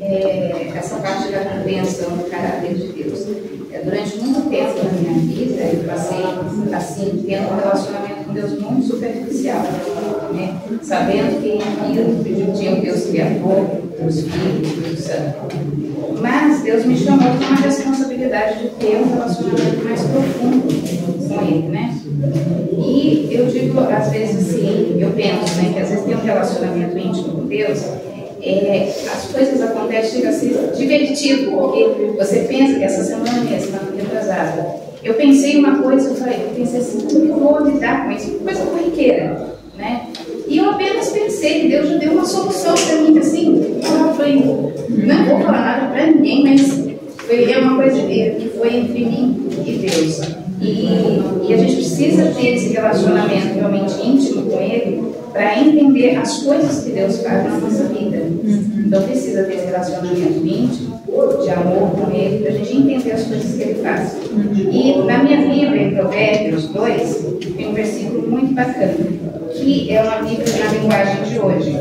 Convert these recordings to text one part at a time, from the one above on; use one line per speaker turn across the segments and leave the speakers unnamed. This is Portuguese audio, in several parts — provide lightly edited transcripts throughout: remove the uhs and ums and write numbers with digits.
essa parte da compreensão do caráter de Deus. Durante muito tempo na minha vida, eu passei assim, tendo um relacionamento com Deus muito superficial, né? Sabendo que tinha um Deus criador, Deus Filho, Deus Santo. Mas Deus me chamou com uma responsabilidade de ter um relacionamento mais profundo com Ele, né? E eu digo, às vezes assim, eu penso, né, que às vezes ter um relacionamento íntimo com Deus, as coisas acontecem, chega a ser divertido, porque você pensa que essa semana mesmo, na retrasada, eu pensei uma coisa, eu pensei assim, como eu vou lidar com isso? Coisa corriqueira, né? E eu apenas pensei, Deus já deu uma solução para mim, assim, eu falei, não vou falar nada para ninguém, mas é uma coisa que foi entre mim e Deus. E a gente precisa ter esse relacionamento realmente íntimo com Ele para entender as coisas que Deus faz na nossa vida. Então precisa ter esse relacionamento íntimo, de amor com Ele, para a gente entender as coisas que Ele faz. E na minha Bíblia, em Provérbios 2, tem um versículo muito bacana, que é uma Bíblia na linguagem de hoje.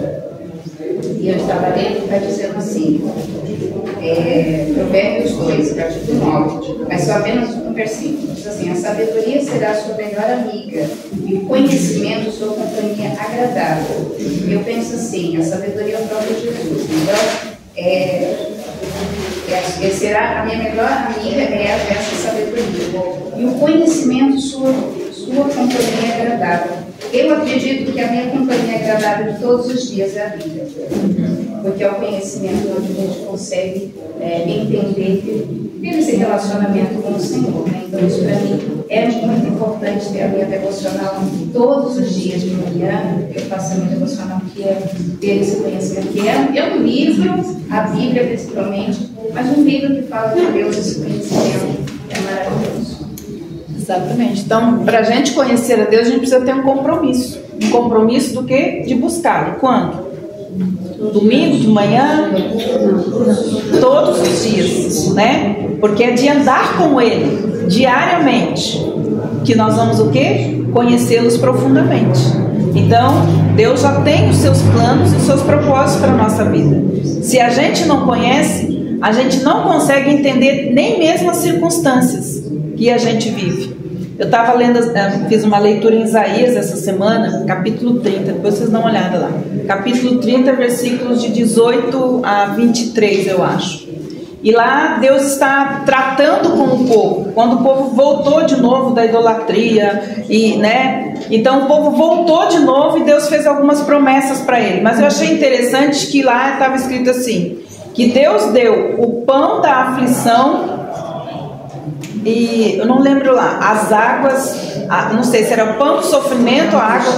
E eu estava lendo, está dizendo assim, Provérbios 2, capítulo 9, mas só apenas um versículo. Diz assim: a sabedoria será sua melhor amiga e o conhecimento sua companhia agradável. Eu penso assim, a sabedoria é o próprio Jesus. Então, será a minha melhor amiga essa sabedoria. E o conhecimento sua companhia agradável. Eu acredito que a minha companhia agradável de todos os dias é a Bíblia, porque é o conhecimento onde a gente consegue entender, ter esse relacionamento com o Senhor, né? Então isso para mim é muito importante, ter a minha devocional todos os dias de manhã. Eu faço a minha devocional, que é ter esse conhecimento, que é um livro, a Bíblia principalmente, mas um livro que fala de Deus, esse conhecimento é maravilhoso.
Exatamente. Então, para a gente conhecer a Deus, a gente precisa ter um compromisso. Um compromisso do quê? De buscá-lo. Quando? Domingo, de manhã? Todos os dias, né? Porque é de andar com Ele diariamente que nós vamos o quê? Conhecê-los profundamente. Então, Deus já tem os seus planos e os seus propósitos para a nossa vida. Se a gente não conhece, a gente não consegue entender nem mesmo as circunstâncias que a gente vive. Eu estava lendo, fiz uma leitura em Isaías essa semana, capítulo 30, depois vocês dão uma olhada lá. Capítulo 30, versículos de 18 a 23, eu acho. E lá Deus está tratando com o povo, quando o povo voltou de novo da idolatria, então o povo voltou de novo e Deus fez algumas promessas para ele. Mas eu achei interessante que lá estava escrito assim, que Deus deu o pão da aflição, e eu não lembro lá, as águas, não sei se era o pão do sofrimento, a água,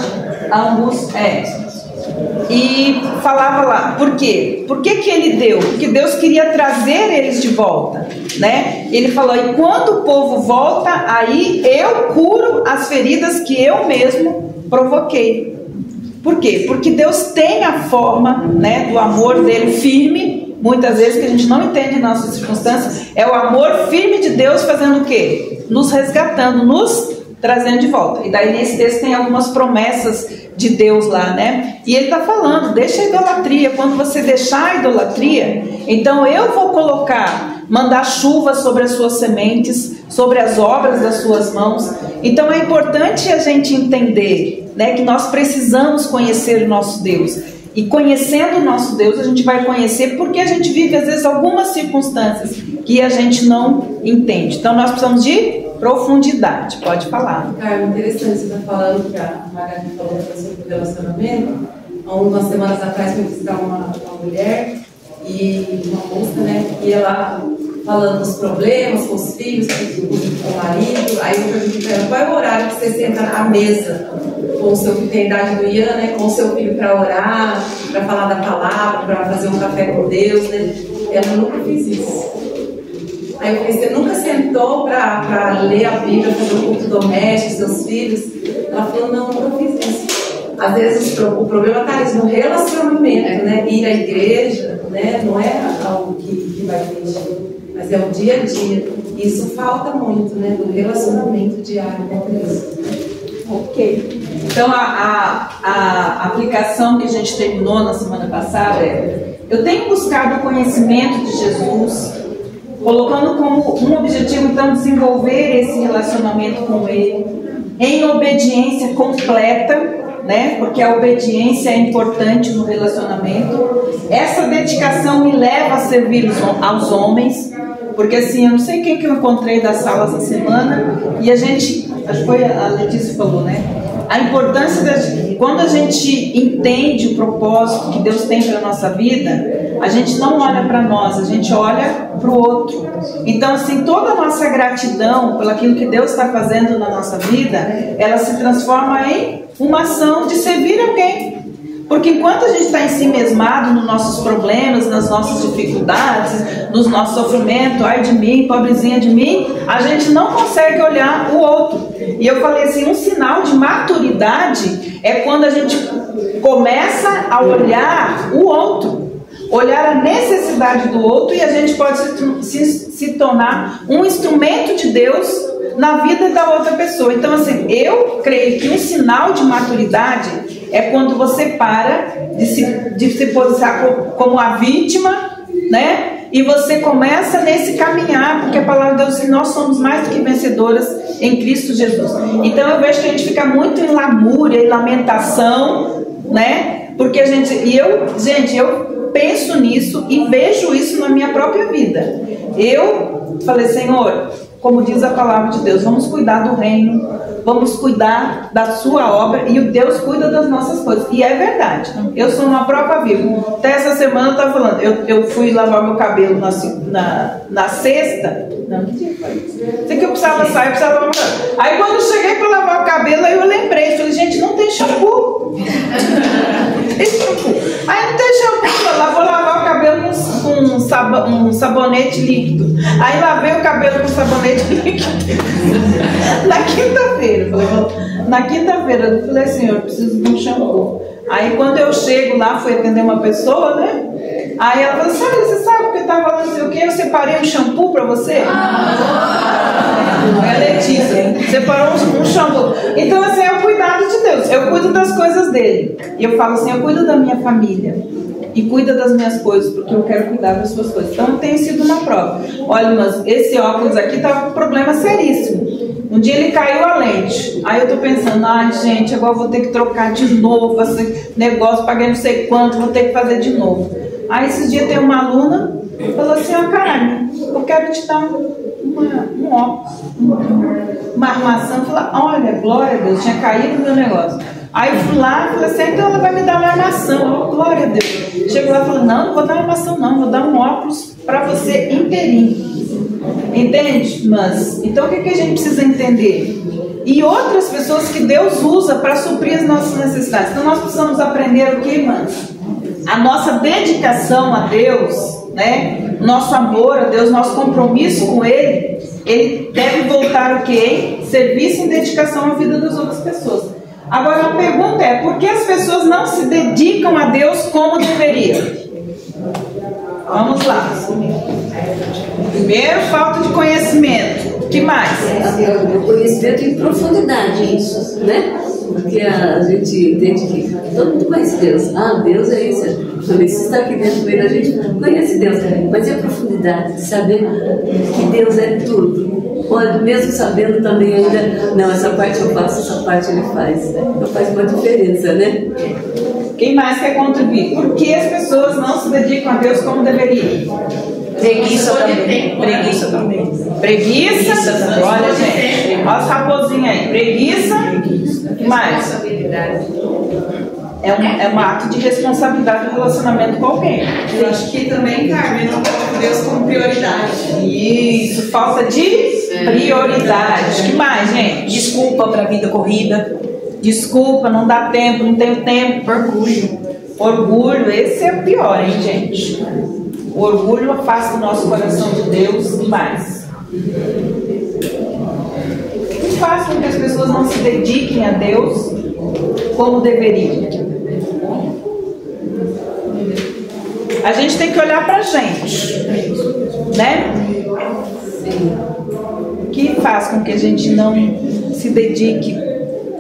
a angústia, e falava lá, por quê? Por que ele deu? Porque Deus queria trazer eles de volta, né? Ele falou, e quando o povo volta, aí eu curo as feridas que eu mesmo provoquei. Por quê? Porque Deus tem a forma, né, do amor dele firme. Muitas vezes que a gente não entende nossas circunstâncias, é o amor firme de Deus fazendo o quê? Nos resgatando, nos trazendo de volta. E daí nesse texto tem algumas promessas de Deus lá, né? E ele está falando, deixa a idolatria. Quando você deixar a idolatria, então eu vou mandar chuva sobre as suas sementes, sobre as obras das suas mãos. Então é importante a gente entender, né, que nós precisamos conhecer o nosso Deus. E conhecendo o nosso Deus, a gente vai conhecer porque a gente vive, às vezes, algumas circunstâncias que a gente não entende. Então, nós precisamos de profundidade. Pode falar.
Carmen, interessante você estar falando, que a Margarida falou sobre o relacionamento. Há umas semanas atrás, eu fui visitar uma mulher, e uma moça, né, e ela falando dos problemas com os filhos, com o marido. Aí eu perguntei para ela, qual é o horário que você senta à mesa com o seu filho, tem idade do Ian, né, com o seu filho para orar, para falar da palavra, para fazer um café com Deus, né? Ela nunca fez isso. Aí eu falei, você nunca sentou para ler a Bíblia, fazer um culto doméstico, seus filhos? Ela falou, não, nunca fiz isso. Às vezes o problema está no relacionamento, né? Ir à igreja, né? Não é algo que vai mexer, mas é o dia a dia. Isso falta muito, né? Do relacionamento diário com Deus.
Ok. Ok. Então, a aplicação que a gente terminou na semana passada é: eu tenho buscado o conhecimento de Jesus, colocando como um objetivo, então, desenvolver esse relacionamento com Ele, em obediência completa, né? Porque a obediência é importante no relacionamento. Essa dedicação me leva a servir aos homens, porque assim, eu não sei quem que eu encontrei da sala essa semana, e a gente, acho que foi a Letícia falou, né? A importância quando a gente entende o propósito que Deus tem para a nossa vida, a gente não olha para nós, a gente olha para o outro. Então, assim, toda a nossa gratidão pelo aquilo que Deus está fazendo na nossa vida, ela se transforma em uma ação de servir alguém. Porque enquanto a gente está em si mesmado nos nossos problemas, nas nossas dificuldades, nos nossos sofrimentos, ai de mim, pobrezinha de mim, a gente não consegue olhar o outro. E eu falei assim, um sinal de maturidade é quando a gente começa a olhar o outro, olhar a necessidade do outro, e a gente pode se tornar um instrumento de Deus na vida da outra pessoa. Então, assim, eu creio que um sinal de maturidade é quando você para de se posicionar como a vítima, né? E você começa nesse caminhar, porque a palavra de Deus diz que nós somos mais do que vencedoras em Cristo Jesus. Então eu vejo que a gente fica muito em lamúria, em lamentação, né? Porque eu penso nisso e vejo isso na minha própria vida. Eu falei, Senhor, como diz a palavra de Deus, vamos cuidar do reino, vamos cuidar da sua obra, e o Deus cuida das nossas coisas. E é verdade, eu sou uma prova viva. Até essa semana eu estava falando, eu fui lavar meu cabelo na sexta. Não, que dia foi? Sei que eu precisava sair, eu precisava lavar meu cabelo. Aí quando eu cheguei para lavar o cabelo, aí eu lembrei, falei, gente, não tem shampoo. Aí não tem shampoo, lá vou lavar o cabelo com um sabonete líquido. Aí lavei o cabelo com sabonete líquido. Na quinta-feira eu falei, Senhor, eu preciso de um shampoo. Aí quando eu chego lá, fui atender uma pessoa, né? Aí ela falou, você sabe que eu estava falando assim, o que? Eu separei um shampoo para você? É a Letícia, separou um shampoo. Então assim, é o cuidado de Deus. Eu cuido das coisas dele. E eu falo assim, eu cuido da minha família. E cuida das minhas coisas, porque eu quero cuidar das suas coisas. Então tem sido uma prova. Olha, mas esse óculos aqui estava com um problema seríssimo. Um dia ele caiu a lente. Aí eu tô pensando, gente, agora eu vou ter que trocar de novo esse negócio, paguei não sei quanto, vou ter que fazer de novo. Aí esses dias tem uma aluna que falou assim, Carmen, eu quero te dar um óculos, uma armação. Eu falei, olha, glória a Deus, tinha caído o meu negócio. Aí eu fui lá e falei assim, então ela vai me dar uma armação. Oh, glória a Deus. Chegou lá e falou, não vou dar uma armação não, vou dar um óculos para você inteirinho. Entende? Mas, então o que a gente precisa entender? E outras pessoas que Deus usa para suprir as nossas necessidades. Então nós precisamos aprender o que, irmãs? A nossa dedicação a Deus, né? Nosso amor a Deus, nosso compromisso com Ele, ele deve voltar o que? Serviço e dedicação à vida das outras pessoas. Agora a pergunta é, por que as pessoas não se dedicam a Deus como deveriam? Vamos lá. Primeiro, falta de conhecimento. O que mais?
O conhecimento em profundidade, isso, né? Porque a gente entende que todo mundo conhece Deus. Deus é isso. Isso está aqui dentro do meio da gente, conhece Deus. Mas e a profundidade de saber que Deus é tudo? Ou mesmo sabendo também ainda, não, essa parte eu faço, essa parte ele faz. Então faz uma diferença, né?
Quem mais quer contribuir? Por que as pessoas não se dedicam a Deus como deveriam?
Preguiça também. Preguiça também.
Preguiça? Olha, gente. Olha essa raposinha aí. Preguiça. O que mais? É um ato de responsabilidade no relacionamento com alguém.
Eu acho que também, Carmen, não coloca Deus como prioridade.
Isso, falta de prioridade. O que mais, gente?
Desculpa para a vida corrida.
Desculpa, não dá tempo, não tenho tempo. Orgulho, esse é o pior, hein, gente? O orgulho afasta o nosso coração de Deus e mais. O que faz com que as pessoas não se dediquem a Deus como deveriam? A gente tem que olhar pra gente, né? O que faz com que a gente não se dedique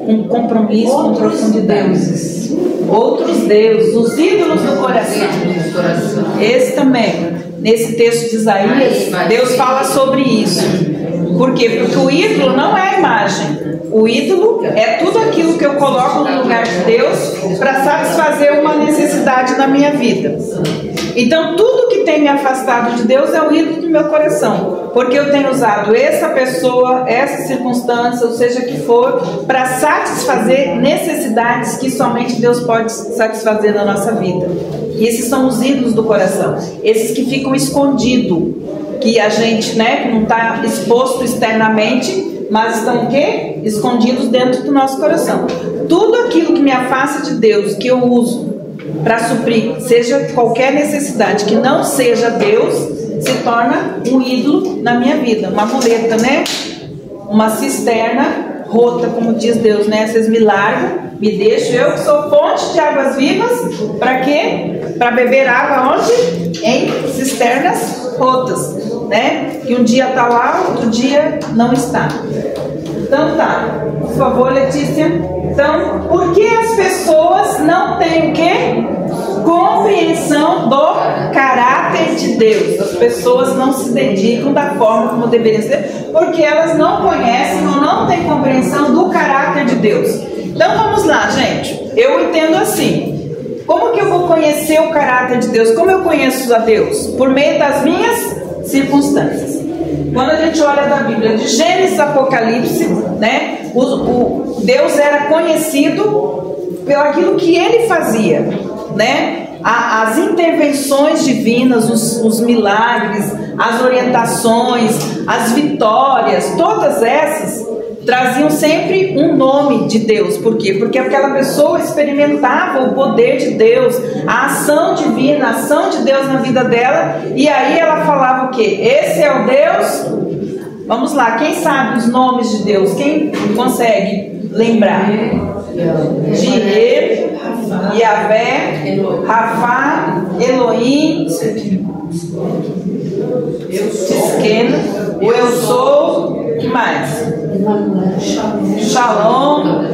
com compromisso, com profundidade. Outros deuses, os ídolos do coração. Esse também, nesse texto de Isaías, Deus fala sobre isso. Por quê? Porque o ídolo não é a imagem. O ídolo é tudo aquilo que eu coloco no lugar de Deus para satisfazer uma necessidade na minha vida. Então, tudo que tem me afastado de Deus é o ídolo do meu coração. Porque eu tenho usado essa pessoa, essa circunstância, ou seja que for, para satisfazer necessidades que somente Deus pode satisfazer na nossa vida. E esses são os ídolos do coração. Esses que ficam escondidos, que a gente, né, que não está exposto externamente, mas estão o quê? Escondidos dentro do nosso coração. Tudo aquilo que me afasta de Deus, que eu uso para suprir, seja qualquer necessidade que não seja Deus, se torna um ídolo na minha vida. Uma muleta, né? Uma cisterna rota, como diz Deus, né? Vocês me largam, me deixam, eu que sou fonte de águas vivas, para quê? Para beber água onde? Em cisternas rotas, né? Que um dia está lá, outro dia não está. Então tá, por favor, Letícia. Então, por que as pessoas não têm o quê? Compreensão do caráter de Deus. As pessoas não se dedicam da forma como deveriam ser, porque elas não conhecem ou não têm compreensão do caráter de Deus. Então vamos lá, gente. Eu entendo assim. Como que eu vou conhecer o caráter de Deus? Como eu conheço a Deus? Por meio das minhas circunstâncias. Quando a gente olha da Bíblia, de Gênesis a Apocalipse, né, Deus era conhecido pelo aquilo que Ele fazia, né? As intervenções divinas, os milagres, as orientações, as vitórias, todas essas traziam sempre um nome de Deus. Por quê? Porque aquela pessoa experimentava o poder de Deus, a ação divina, a ação de Deus na vida dela, e aí ela falava o quê? Esse é o Deus. Vamos lá, quem sabe os nomes de Deus? Quem consegue lembrar? Jireh, Yahvé, Rafá, Elohim, Tisquena, o eu sou, o que mais? Shalom,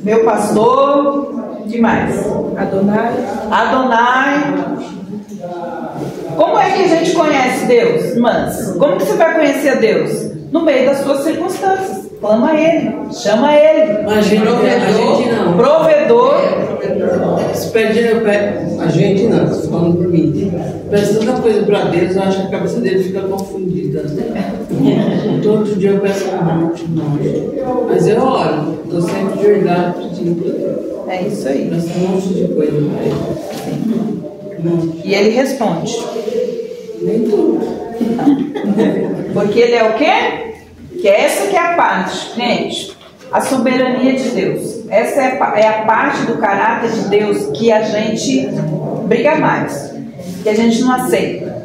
meu pastor, o que mais? Adonai. Como é que a gente conhece Deus, irmãs? Como que você vai conhecer a Deus? No meio das suas circunstâncias. Clama a Ele, chama Ele.
Imagina
provedor.
Se pedir, a gente não, estou falando por mim. Peço tanta coisa para Deus, eu acho que a cabeça dele fica confundida. Todo dia eu peço um monte. Mas eu oro, estou sempre de verdade pedindo para Deus.
É isso aí.
Peço um monte de coisa para Ele.
E Ele responde.
Nem tudo.
Porque Ele é o quê? Que essa que é a parte, gente, a soberania de Deus. Essa é a parte do caráter de Deus que a gente briga mais, que a gente não aceita,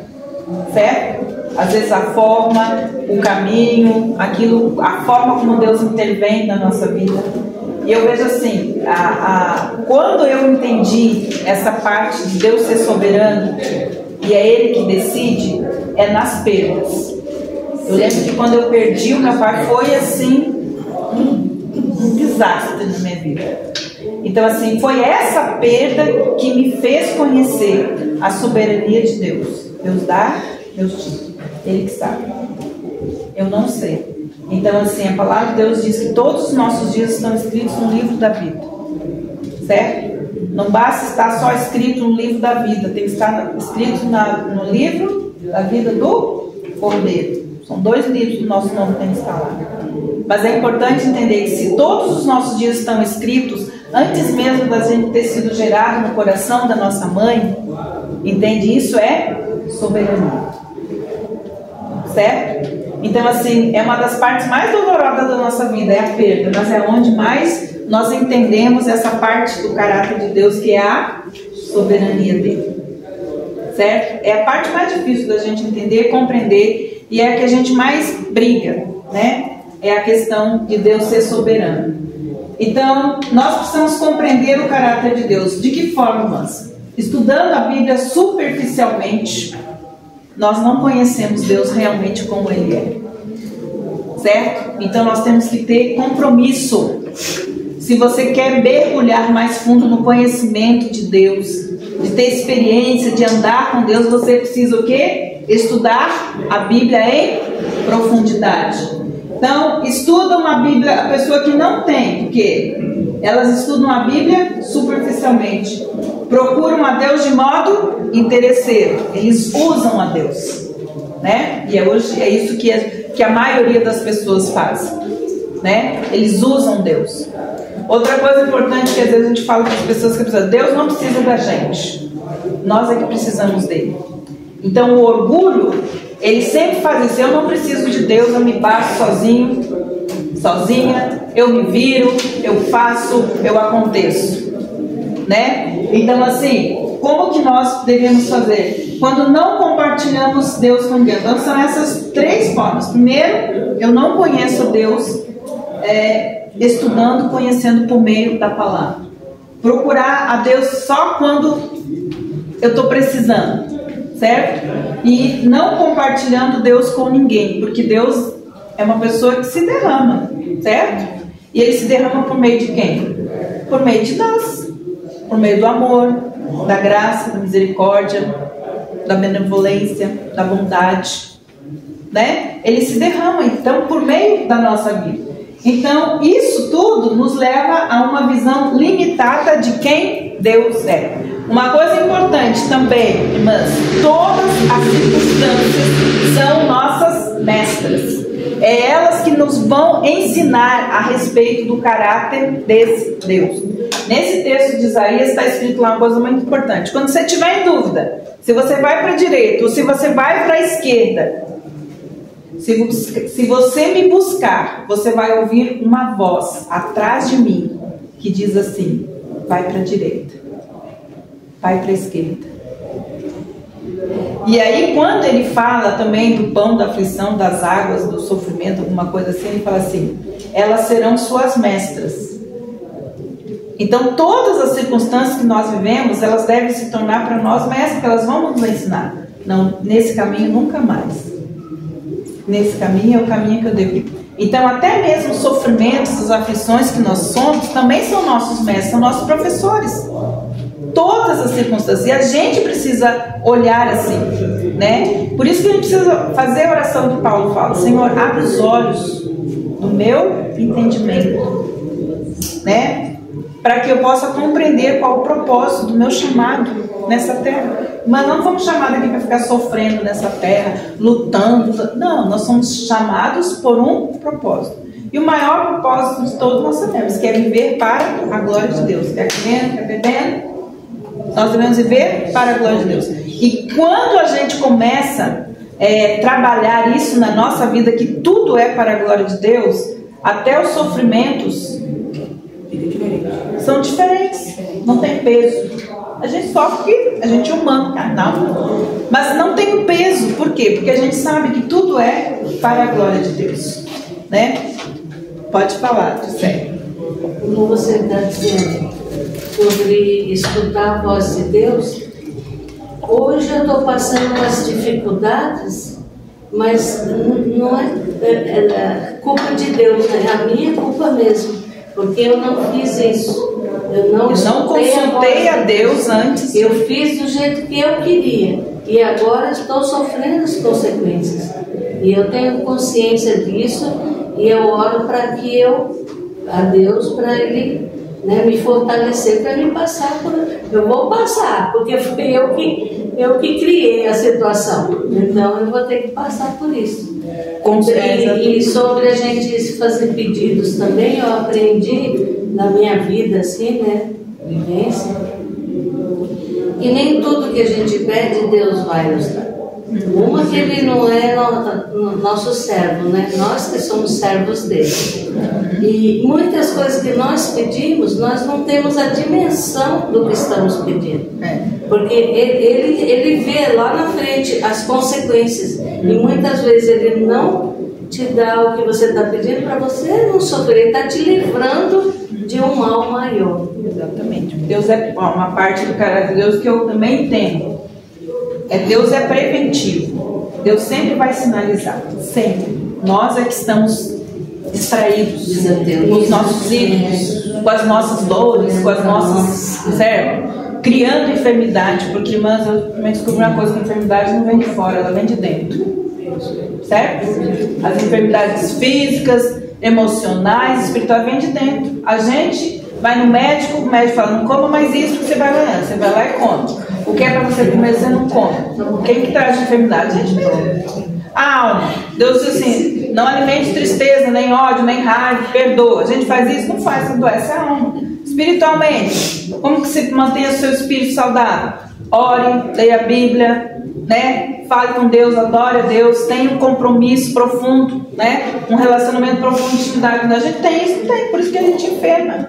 certo? Às vezes a forma, o caminho, aquilo, a forma como Deus intervém na nossa vida. E eu vejo assim, quando eu entendi essa parte de Deus ser soberano e é Ele que decide, é nas perdas. Eu lembro que quando eu perdi o meu pai foi assim um desastre na minha vida. Então assim, foi essa perda que me fez conhecer a soberania de Deus. Deus dá, Deus tira. Ele que sabe. Eu não sei. Então assim, a palavra de Deus diz que todos os nossos dias estão escritos no livro da vida. Certo? Não basta estar só escrito no livro da vida, tem que estar escrito no livro da vida do Cordeiro. São 2 livros que o nosso nome tem que estar lá. Mas é importante entender que se todos os nossos dias estão escritos, antes mesmo da gente ter sido gerado no coração da nossa mãe, entende? Isso é soberania. Certo? Então assim, é uma das partes mais dolorosas da nossa vida, é a perda. Mas é onde mais nós entendemos essa parte do caráter de Deus, que é a soberania dele. Certo? É a parte mais difícil da gente entender, compreender, e é a que a gente mais briga, né? É a questão de Deus ser soberano. Então, nós precisamos compreender o caráter de Deus. De que forma, irmãs? Estudando a Bíblia superficialmente, nós não conhecemos Deus realmente como Ele é. certo? Então nós temos que ter compromisso. Se você quer mergulhar mais fundo no conhecimento de Deus, de ter experiência, de andar com Deus, você precisa o quê? Estudar a Bíblia em profundidade. Então, estuda uma Bíblia, a pessoa que não tem, porque elas estudam a Bíblia superficialmente, procuram a Deus de modo interesseiro, eles usam a Deus, né? E hoje é isso que a maioria das pessoas faz, né? Eles usam Deus. Outra coisa importante que às vezes a gente fala para as pessoas que precisam, Deus não precisa da gente, nós é que precisamos dele. Então o orgulho, ele sempre faz isso, eu não preciso de Deus, eu me basto sozinho, sozinha, eu me viro, eu faço, eu aconteço, né? Então assim, como que nós devemos fazer? Quando não compartilhamos Deus com Deus, então são essas três formas. Primeiro, eu não conheço Deus estudando, conhecendo por meio da palavra. Procurar a Deus só quando eu estou precisando, certo? E não compartilhando Deus com ninguém, porque Deus é uma pessoa que se derrama, certo? E ele se derrama por meio de quem? Por meio de nós, por meio do amor, da graça, da misericórdia, da benevolência, da bondade, né? Ele se derrama, então, por meio da nossa vida. Então, isso tudo nos leva a uma visão limitada de quem Deus é. Uma coisa importante também, irmãs, todas as circunstâncias são nossas mestras. É elas que nos vão ensinar a respeito do caráter desse Deus. Nesse texto de Isaías está escrito lá uma coisa muito importante. Quando você estiver em dúvida, se você vai para a direita ou se você vai para a esquerda, se você me buscar, você vai ouvir uma voz atrás de mim que diz assim: vai para a direita, vai para a esquerda. E aí quando ele fala também do pão da aflição, das águas, do sofrimento, alguma coisa assim, ele fala assim: elas serão suas mestras. Então todas as circunstâncias que nós vivemos, elas devem se tornar para nós mestras, que elas vão nos ensinar. Não, nesse caminho nunca mais. Nesse caminho é o caminho que eu devo ir. Então até mesmo os sofrimentos, as aflições que nós somos, também são nossos mestres, são nossos professores. Todas as circunstâncias. E a gente precisa olhar assim, né? Por isso que a gente precisa fazer a oração que Paulo fala: Senhor, abre os olhos do meu entendimento, né? Para que eu possa compreender qual o propósito do meu chamado nessa terra. Mas não fomos chamados aqui para ficar sofrendo nessa terra, lutando. Não, nós somos chamados por um propósito. E o maior propósito de todos nós sabemos, que é viver para a glória de Deus. Quer comendo, quer bebendo? Nós devemos viver para a glória de Deus. E quando a gente começa a trabalhar isso na nossa vida, que tudo é para a glória de Deus, até os sofrimentos são diferentes, não tem peso. A gente sofre porque a gente é humano, carnal, mas não tem o peso. Por quê? Porque a gente sabe que tudo é para a glória de Deus, né? Pode falar, Gisele.
Como você está dizendo sobre escutar a voz de Deus, hoje eu estou passando umas dificuldades, mas não é culpa de Deus, é a minha culpa mesmo, porque eu não fiz isso. Eu não
consultei a Deus antes.
Eu fiz do jeito que eu queria e agora estou sofrendo as consequências. E eu tenho consciência disso e eu oro para que a Deus, para Ele, né, me fortalecer para me passar por. Eu vou passar, porque foi eu que criei a situação. Então eu vou ter que passar por isso. E sobre a gente fazer pedidos também, eu aprendi na minha vida, assim, né, vivência, e nem tudo que a gente pede Deus vai nos dar. Uma, que Ele não é nosso servo, né? Nós que somos servos dele. E muitas coisas que nós pedimos, nós não temos a dimensão do que estamos pedindo. Porque ele vê lá na frente as consequências. E muitas vezes Ele não te dá o que você está pedindo para você não sofrer. Ele está te livrando de um mal maior.
Exatamente. Deus é uma parte do caráter de Deus que eu também entendo. Deus é preventivo. Deus sempre vai sinalizar. Sempre. Nós é que estamos distraídos
Desatento.
com os nossos ídolos, com as nossas dores, com as nossas, certo? Criando enfermidade, porque, irmãs, eu também descobri uma coisa, que a enfermidade não vem de fora, ela vem de dentro, certo? As enfermidades físicas, emocionais, espirituais, vêm de dentro. A gente vai no médico, o médico fala, não coma mais isso que você vai lá, você vai lá e come. O que é para você comer, você não come. Quem que traz enfermidade? A gente mesmo. A alma. Deus diz assim, não alimente tristeza, nem ódio, nem raiva, perdoa. A gente faz isso? Não faz, adoece a alma. Espiritualmente, como que você mantém o seu espírito saudável? Ore, leia a Bíblia, né? Fale com Deus, adore a Deus, tenha um compromisso profundo, né? Um relacionamento profundo de intimidade. A gente tem isso, não tem, por isso que a gente enferma.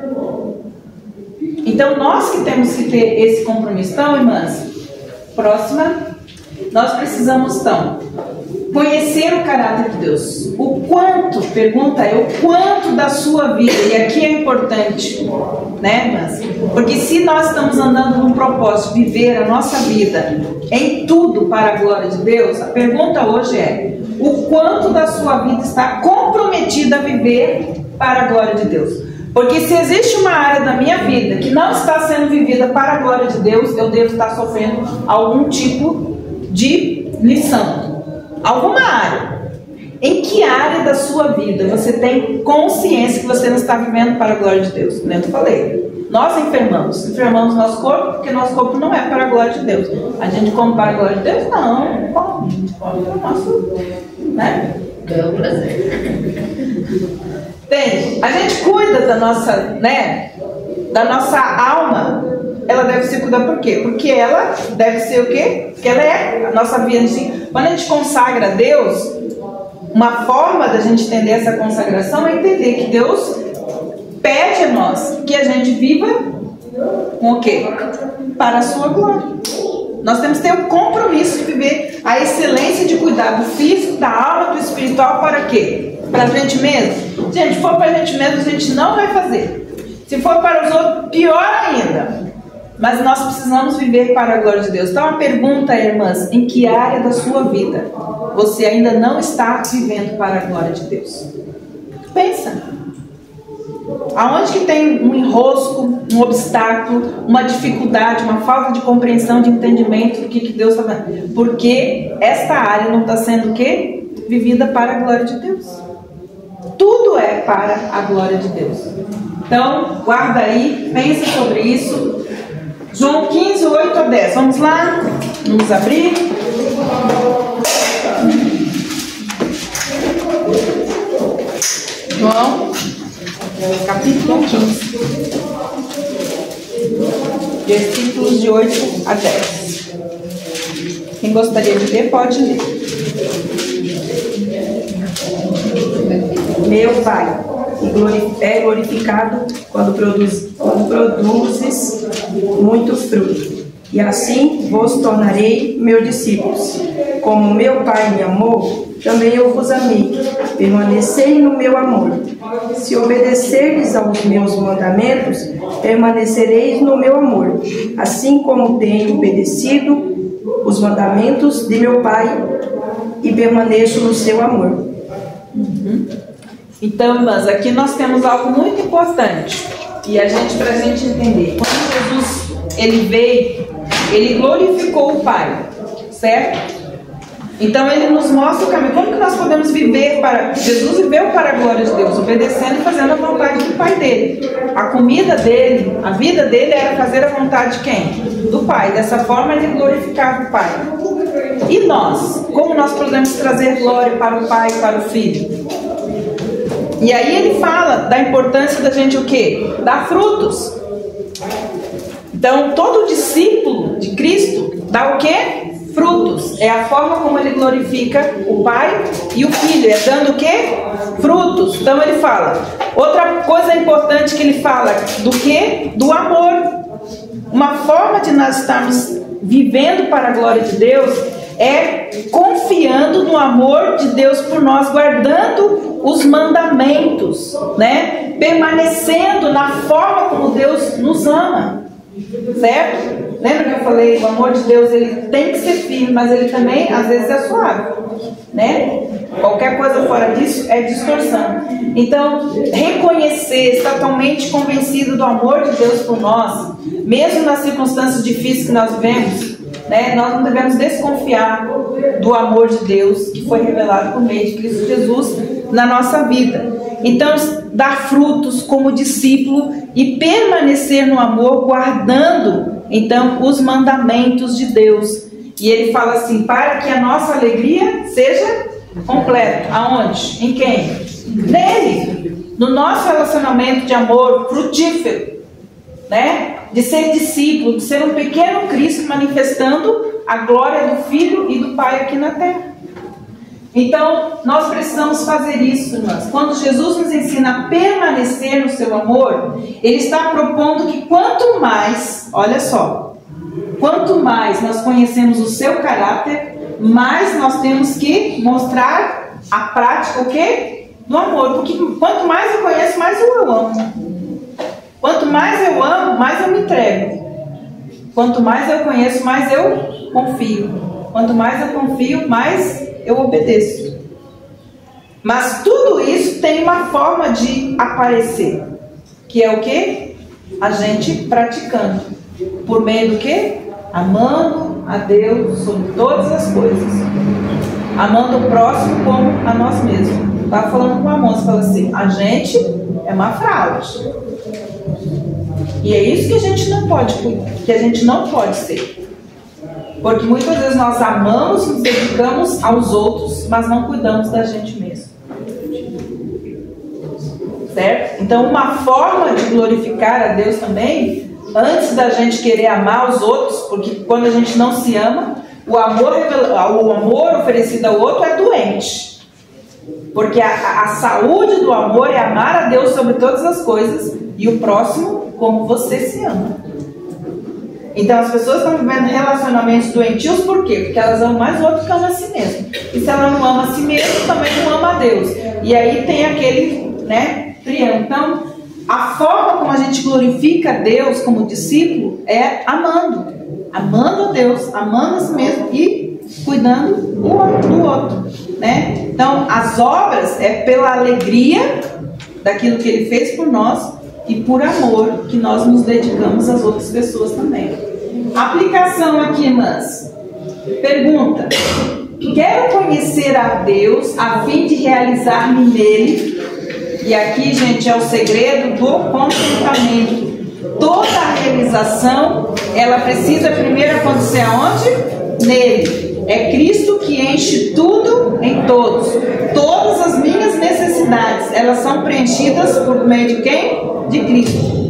Então nós que temos que ter esse compromisso. Então, irmãs, próxima, nós precisamos então conhecer o caráter de Deus. O quanto, pergunta é, o quanto da sua vida, e aqui é importante, né, irmãs? Porque se nós estamos andando num propósito de viver a nossa vida em tudo para a glória de Deus, a pergunta hoje é, o quanto da sua vida está comprometida a viver para a glória de Deus? Porque se existe uma área da minha vida que não está sendo vivida para a glória de Deus, eu devo estar sofrendo algum tipo de lição. Alguma área. Em que área da sua vida você tem consciência que você não está vivendo para a glória de Deus? Como eu falei. Nós enfermamos nosso corpo porque nosso corpo não é para a glória de Deus. A gente come para a glória de Deus? Não, não come. A gente come para o nosso, né?
É um prazer.
Entende? A gente cuida da nossa, né? Da nossa alma. Ela deve ser cuidada por quê? Porque ela deve ser o quê? Porque ela é a nossa vida. Quando a gente consagra a Deus, uma forma da gente entender essa consagração é entender que Deus pede a nós que a gente viva com o quê? Para a sua glória. Nós temos que ter o compromisso de viver a excelência de cuidar do físico, da alma, do espiritual para quê? Para a gente mesmo? Gente, se for para a gente mesmo, a gente não vai fazer. Se for para os outros, pior ainda. Mas nós precisamos viver para a glória de Deus. Então a pergunta é, irmãs, em que área da sua vida você ainda não está vivendo para a glória de Deus? Pensa. Aonde que tem um enrosco, um obstáculo, uma dificuldade, uma falta de compreensão, de entendimento do que Deus está fazendo? Porque esta área não está sendo o quê? Vivida para a glória de Deus. Tudo é para a glória de Deus. Então, guarda aí, pensa sobre isso. João 15, 8 a 10. Vamos lá? Vamos abrir. João, capítulo 15. Versículos de 8 a 10. Quem gostaria de ler, pode ler.
Meu Pai, é glorificado quando produzes muito fruto, e assim vos tornarei meus discípulos. Como meu Pai me amou, também eu vos amei. Permanecei no meu amor. Se obedecerdes aos meus mandamentos, permanecereis no meu amor, assim como tenho obedecido os mandamentos de meu Pai e permaneço no seu amor.
Então, irmãs, aqui nós temos algo muito importante. E para a gente entender, quando Jesus ele veio, ele glorificou o Pai, certo? Então ele nos mostra o caminho. Como que nós podemos viver para... Jesus viveu para a glória de Deus, obedecendo e fazendo a vontade do Pai dele. A comida dele, a vida dele era fazer a vontade de quem? Do Pai. Dessa forma ele glorificava o Pai. E nós? Como nós podemos trazer glória para o Pai e para o Filho? E aí ele fala da importância da gente o quê? Dar frutos. Então todo discípulo de Cristo dá o quê? Frutos. É a forma como ele glorifica o Pai e o Filho. É dando o quê? Frutos. Então ele fala. Outra coisa importante que ele fala do quê? Do amor. Uma forma de nós estarmos vivendo para a glória de Deus é confiando no amor de Deus por nós, guardando os mandamentos, né? Permanecendo na forma como Deus nos ama. Certo? Lembra que eu falei, o amor de Deus ele tem que ser firme, mas ele também às vezes é suave, né? Qualquer coisa fora disso é distorção. Então, reconhecer, estar totalmente convencido do amor de Deus por nós, mesmo nas circunstâncias difíceis que nós vivemos, né? Nós não devemos desconfiar do amor de Deus que foi revelado por meio de Cristo Jesus na nossa vida. Então, dar frutos como discípulo e permanecer no amor, guardando então os mandamentos de Deus. E ele fala assim, para que a nossa alegria seja completa. Aonde? Em quem? Nele. No nosso relacionamento de amor frutífero, né? De ser discípulo, de ser um pequeno Cristo manifestando a glória do Filho e do Pai aqui na terra. Então, nós precisamos fazer isso, irmãs. Quando Jesus nos ensina a permanecer no seu amor, Ele está propondo que quanto mais, olha só, quanto mais nós conhecemos o seu caráter, mais nós temos que mostrar a prática, o quê? Do amor. Porque quanto mais eu conheço, mais eu amo. Quanto mais eu amo, mais eu me entrego. Quanto mais eu conheço, mais eu confio. Quanto mais eu confio, mais eu obedeço. Mas tudo isso tem uma forma de aparecer, que é o quê? A gente praticando. Por meio do quê? Amando a Deus sobre todas as coisas. Amando o próximo como a nós mesmos. Estava falando com a moça, fala assim, a gente é uma fraude. E é isso que a gente não pode, que a gente não pode ser. Porque muitas vezes nós amamos, nos dedicamos aos outros, mas não cuidamos da gente mesmo. Certo? Então, uma forma de glorificar a Deus também, antes da gente querer amar os outros, porque quando a gente não se ama, o amor oferecido ao outro é doente. Porque a saúde do amor é amar a Deus sobre todas as coisas e o próximo como você se ama. Então as pessoas estão vivendo relacionamentos doentios por quê? Porque elas amam mais o outro que ama a si mesmo. E se ela não ama a si mesma, também não ama a Deus. E aí tem aquele, né, triângulo. Então, a forma como a gente glorifica a Deus como discípulo é amando. Amando a Deus, amando a si mesmo e cuidando do outro, né? Então, as obras é pela alegria daquilo que Ele fez por nós e por amor que nós nos dedicamos às outras pessoas também. Aplicação aqui, irmãs. Pergunta: quero conhecer a Deus a fim de realizar-me nele? E aqui, gente, é o segredo do contentamento. Toda a realização, ela precisa primeiro acontecer aonde? Nele. É Cristo que enche tudo em todos. Todas as minhas necessidades, elas são preenchidas por meio de quem? De Cristo.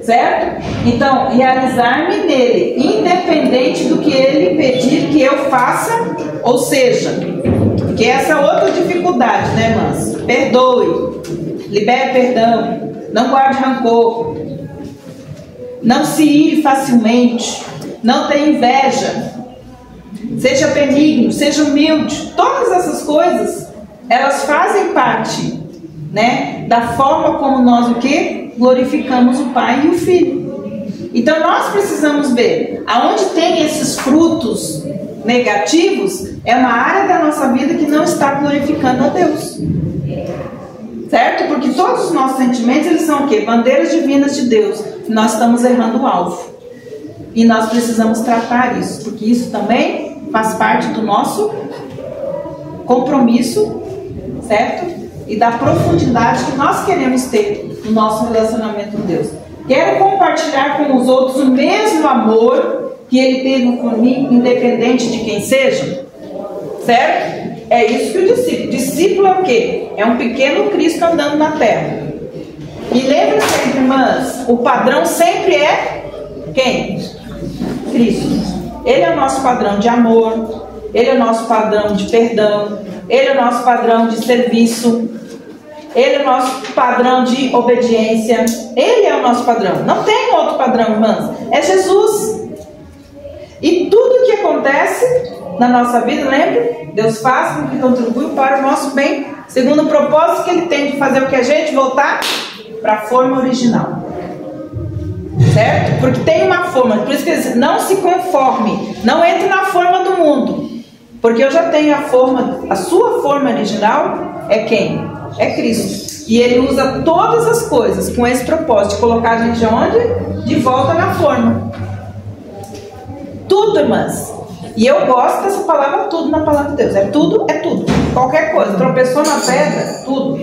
Certo? Então, realizar-me nele, independente do que ele pedir que eu faça, ou seja, que essa outra dificuldade, né, irmãs? Perdoe, libere perdão, não guarde rancor, não se ire facilmente, não tenha inveja, seja benigno, seja humilde. Todas essas coisas, elas fazem parte, né, da forma como nós o quê? Glorificamos o Pai e o Filho. Então nós precisamos ver aonde tem esses frutos negativos, é uma área da nossa vida que não está glorificando a Deus. Certo? Porque todos os nossos sentimentos, eles são o quê? Bandeiras divinas de Deus. Nós estamos errando o alvo. E nós precisamos tratar isso, porque isso também faz parte do nosso compromisso, certo? E da profundidade que nós queremos ter no nosso relacionamento com Deus. Quero compartilhar com os outros o mesmo amor que Ele teve por mim, independente de quem seja. Certo? É isso que o discípulo. Discípulo é o quê? É um pequeno Cristo andando na terra. E lembre-se sempre, irmãs, o padrão sempre é quem? Cristo. Ele é o nosso padrão de amor, Ele é o nosso padrão de perdão, Ele é o nosso padrão de serviço, Ele é o nosso padrão de obediência. Ele é o nosso padrão. Não tem outro padrão, irmãs. É Jesus. E tudo que acontece na nossa vida, lembre, Deus faz com que contribui para o nosso bem, segundo o propósito que Ele tem de fazer o que a gente voltar para a forma original. certo? Porque tem uma forma, por isso que eles não se conforme, não entre na forma do mundo, porque eu já tenho a forma, a sua forma original é quem? É Cristo, e Ele usa todas as coisas com esse propósito de colocar a gente onde? De volta na forma. Tudo, irmãs. E eu gosto dessa palavra tudo na palavra de Deus. É tudo, qualquer coisa, tropeçou na pedra, tudo.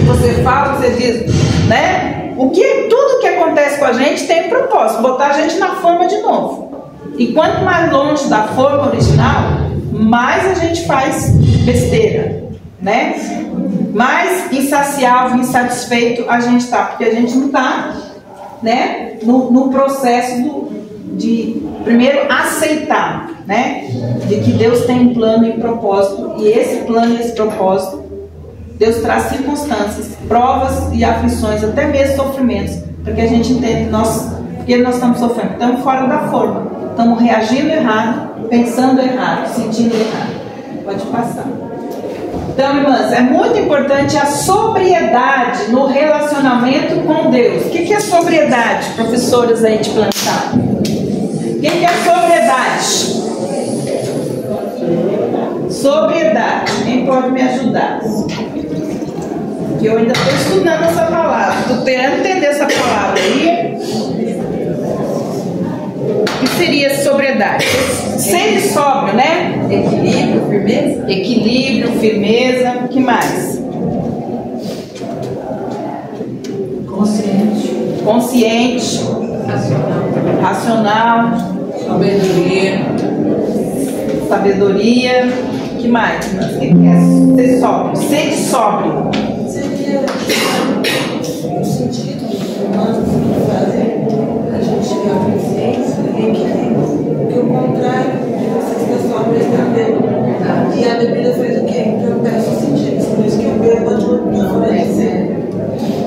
Você fala, você diz, né? Tudo que acontece com a gente tem propósito, botar a gente na forma de novo. E quanto mais longe da forma original, mais a gente faz besteira, né? Mais insaciável, insatisfeito a gente está, porque a gente não está, né, no processo de primeiro aceitar, né, de que Deus tem um plano e propósito, e esse plano e esse propósito, Deus traz circunstâncias, provas e aflições, até mesmo sofrimentos, para que a gente entenda porque nós estamos sofrendo, estamos fora da forma, estamos reagindo errado, pensando errado, sentindo errado. Pode passar. Então, irmãs, é muito importante a sobriedade no relacionamento com Deus. O que é sobriedade, professores aí de plantar? O que é sobriedade? Sobriedade. Quem pode me ajudar? Que eu ainda estou estudando essa palavra. Estou tentando entender essa palavra aí. O que seria sobriedade? Ser sóbrio, né?
Equilíbrio, firmeza.
Equilíbrio, firmeza. O que mais? Consciente. Racional. Sabedoria. O que mais? O que é ser sóbrio? Ser sóbrio.
Seria o sentido humano de fazer a gente chegar à consciência e equilíbrio. Porque o contrário de você estar sóbrio está bebendo. E a bebida faz o quê? Então peça os sentidos. Por isso que eu bebo não deve ser.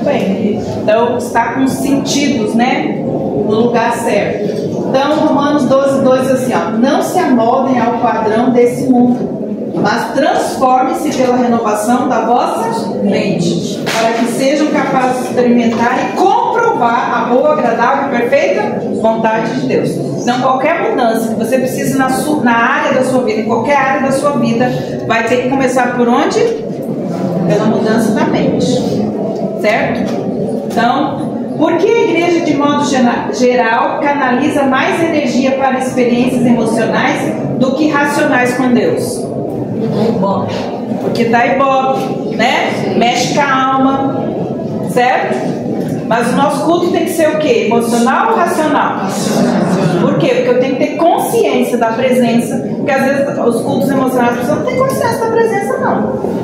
Bem, então está com os sentidos, né, no lugar certo. Então, Romanos 12:2 diz assim, ó, não se amoldem ao padrão desse mundo, mas transformem-se pela renovação da vossa mente, para que sejam capazes de experimentar e comprovar a boa, agradável e perfeita vontade de Deus. Então, qualquer mudança que você precise na área da sua vida, em qualquer área da sua vida, vai ter que começar por onde? Pela mudança da mente, certo? Então, por que a igreja, de modo geral, canaliza mais energia para experiências emocionais do que racionais com Deus? Porque dá ibope, né? Mexe com a alma, certo? Mas o nosso culto tem que ser o quê? Emocional ou racional? Por quê? Porque eu tenho que ter consciência da presença, porque às vezes os cultos emocionais você não tem consciência da presença, não.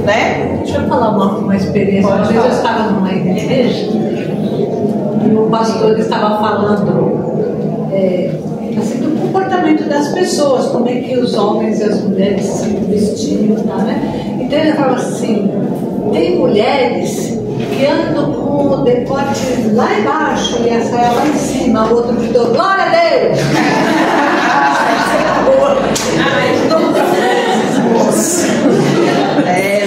Né?
Deixa eu falar uma experiência. Uma vez eu estava numa igreja e o pastor estava falando assim, do comportamento das pessoas, como é que os homens e as mulheres se vestiam, tá, né? Então ele falava assim, tem mulheres que andam com o decote lá embaixo e a saia lá em cima, o outro gritou, glória a Deus!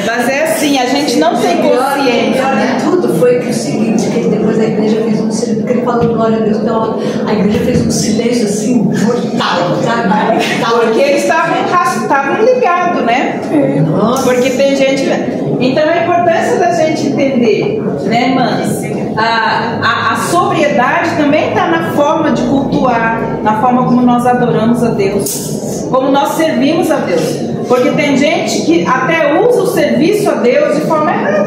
Mas é assim, a gente não tem consciência.
O pior de tudo foi que o seguinte, que depois a igreja fez um silêncio, porque ele falou glória a Deus, então a igreja fez um silêncio assim, mortal, sabe?
Porque eles estavam ligados, né?
Nossa.
Porque tem gente. Então a importância da gente entender, né, irmãs? A sobriedade também está na forma de cultuar, na forma como nós adoramos a Deus, como nós servimos a Deus. Porque tem gente que até usa o serviço a Deus de forma errada.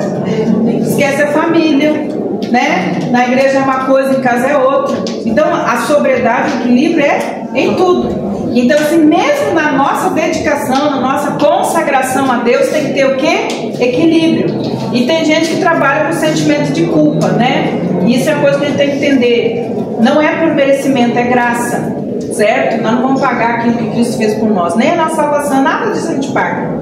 Esquece a família, né? Na igreja é uma coisa, em casa é outra. Então a sobriedade, o equilíbrio é em tudo. Então, assim, mesmo na nossa dedicação, na nossa consagração a Deus, tem que ter o quê? Equilíbrio. E tem gente que trabalha com sentimento de culpa, né? E isso é uma coisa que a gente tem que entender. Não é por merecimento, é graça, certo? Nós não vamos pagar aquilo que Cristo fez por nós. Nem a nossa salvação, nada disso a gente paga.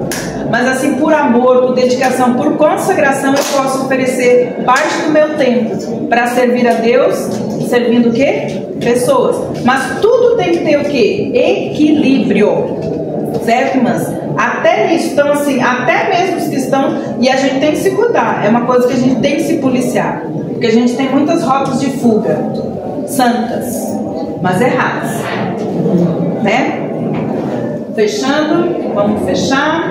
Mas assim, por amor, por dedicação, por consagração, eu posso oferecer parte do meu tempo para servir a Deus, servindo o quê? Pessoas. Mas tudo tem que ter o quê? Equilíbrio. Certo, irmãs? Até nisso. Então, assim, até mesmo os que estão... E a gente tem que se cuidar. É uma coisa que a gente tem que se policiar. Porque Porque a gente tem muitas rotas de fuga, santas, mas erradas, né? Fechando, vamos fechar.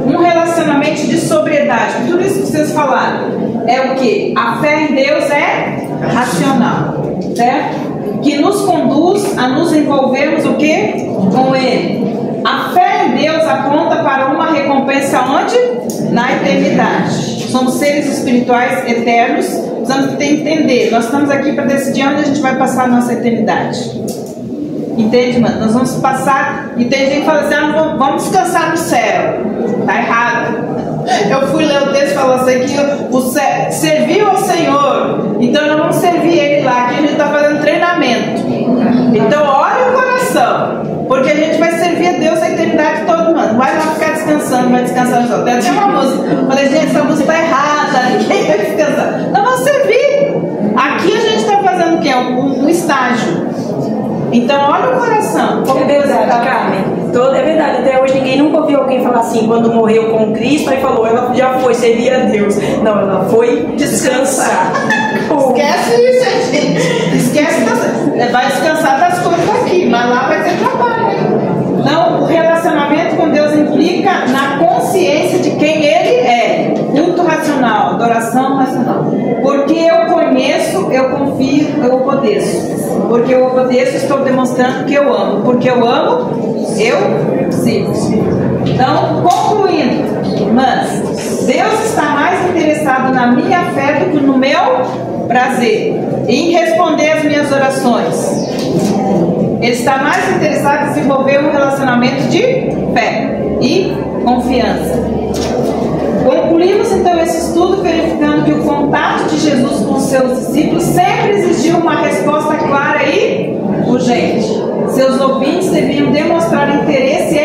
Um relacionamento de sobriedade. Tudo isso que vocês falaram é o que? A fé em Deus é racional, certo? Que nos conduz a nos envolvermos o que? Com Ele. A fé em Deus aponta para uma recompensa onde? Na eternidade. Somos seres espirituais eternos. Precisamos entender. Nós estamos aqui para decidir onde a gente vai passar a nossa eternidade. Entende, mano? Nós vamos passar. E tem gente que fala assim: ah, vamos descansar no céu. Tá errado. Eu fui ler o texto e falou assim: que o céu serviu ao Senhor. Então nós vamos servir Ele lá. Aqui a gente está fazendo treinamento. Então olha o coração. Porque a gente vai servir a Deus a eternidade toda, mano. Não vai lá ficar descansando, vai descansar no céu. Tem até uma música. Eu falei: gente, essa música está errada. Ninguém vai descansar. Nós vamos servir. Aqui a gente está fazendo o quê? Um estágio. Então, olha o coração.
É verdade, Carmen. É verdade. Até hoje ninguém nunca ouviu alguém falar assim, quando morreu com Cristo, aí falou, ela já foi servir a Deus. Não, ela foi descansar.
Esquece isso, gente. Esquece, vai descansar das coisas aqui, mas lá vai ter trabalho. Não, o relacionamento com Deus implica na consciência de quem Ele é. Culto racional, adoração racional. Porque eu conheço, eu confio, eu obedeço. Porque eu obedeço, estou demonstrando que eu amo. Porque eu amo, eu sigo. Então, concluindo, mas Deus está mais interessado na minha fé do que no meu prazer, em responder as minhas orações. Ele está mais interessado em desenvolver um relacionamento de fé e confiança. Concluímos então esse estudo verificando que o contato de Jesus com os seus discípulos sempre exigiu uma resposta clara e urgente. Seus ouvintes deviam demonstrar interesse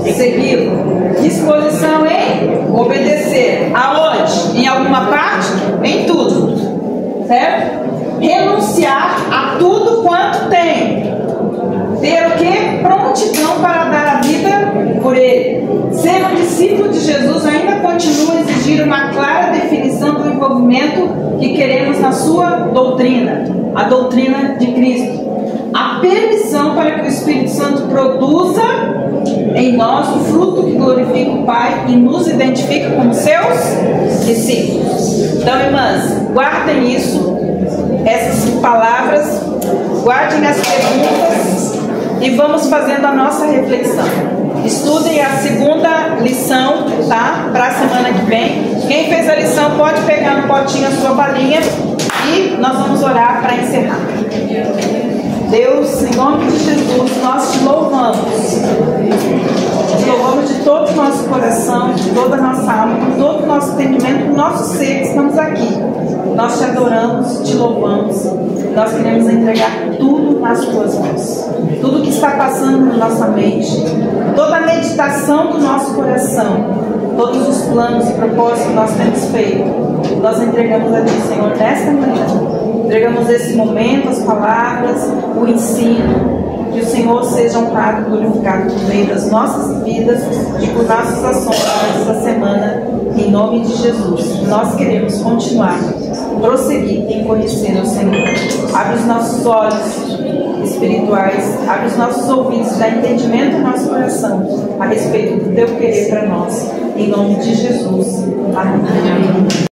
em segui-lo, disposição em obedecer. Aonde? Em alguma parte? Em tudo. Certo? Renunciar a tudo quanto tem. Ter o que? Prontidão para dar a vida por Ele. Ser um discípulo de Jesus ainda continua a exigir uma clara definição do envolvimento que queremos na sua doutrina, a doutrina de Cristo. A permissão para que o Espírito Santo produza em nós o fruto que glorifica o Pai e nos identifica como seus discípulos. Então, irmãs, guardem isso, essas palavras, guardem as perguntas e vamos fazendo a nossa reflexão. Estudem a segunda lição, tá? Para a semana que vem. Quem fez a lição pode pegar no potinho a sua balinha e nós vamos orar para encerrar. Deus, em nome de Jesus, nós te louvamos. Te louvamos de todo o nosso coração, de toda a nossa alma, com todo o nosso entendimento, com o nosso ser que estamos aqui. Nós te adoramos, te louvamos. Nós queremos entregar tudo nas tuas mãos. Tudo que está passando na nossa mente, toda a meditação do nosso coração, todos os planos e propósitos que nós temos feito, nós entregamos a Ti, Senhor, nesta manhã. Entregamos esse momento, as palavras, o ensino. Que o Senhor seja honrado e glorificado por meio das nossas vidas e por nossas ações nesta semana, em nome de Jesus. Nós queremos continuar, prosseguir em conhecer o Senhor. Abre os nossos olhos espirituais, abre os nossos ouvidos, dá entendimento ao nosso coração a respeito do Teu querer para nós, em nome de Jesus. Amém.